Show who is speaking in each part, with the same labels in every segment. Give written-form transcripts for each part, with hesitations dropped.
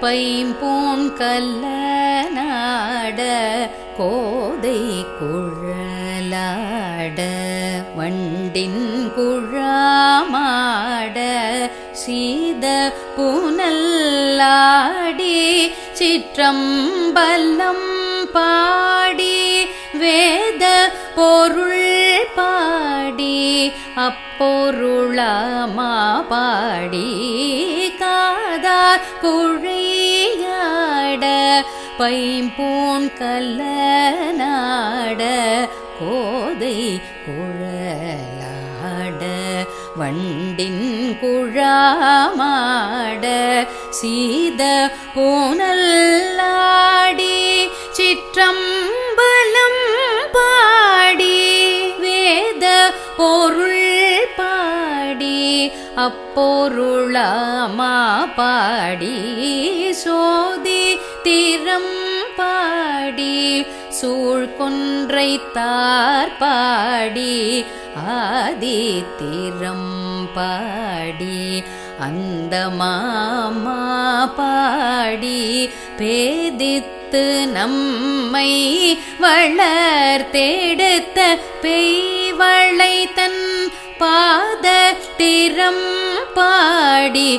Speaker 1: பைம்பூன் கல்லநாட கோதை குழலாட வண்டின் குழாமாட சீத புனல்லாடி சிற்றம்பலம் பாடி வேத பொருள் பாடி அப்பொருளாமா பாடி காதார் குழையாட பைம்பூன் கல்லநாட கோதை குழலாட வண்டின் குழாமாட சீத புனல்லாடி சிற்றம்பலம் பாடி வேத பொருள் பாடி அப்பொருளாமா பாடி சோதி திறம் பாடி சூழ்கொன்றைத்தார் பாடி ஆதித்திரம் பாடி அந்த மாமா பாடி பேதித்து நம்மை வளர்த்தெடுத்த பெய்வளை தன் பாத திறம் பாடி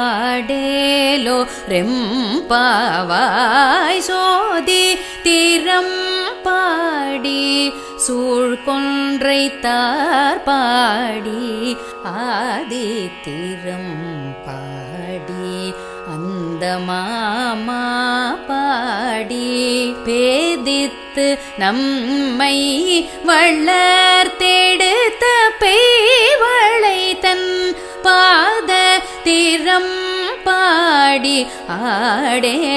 Speaker 1: ஆடேலோ ரெம்பாவாய் சோதி திறம் பாடி சூழ்கொன்றைத்தார் பாடி ஆதித்திரம் பாடி அந்த மாமா பாடி பேதித்து நம்மை வளர்த்தெடுத்த பெய்வளை தன் பாத திறம் பாடி ஆடேலோரெம்பாவாய்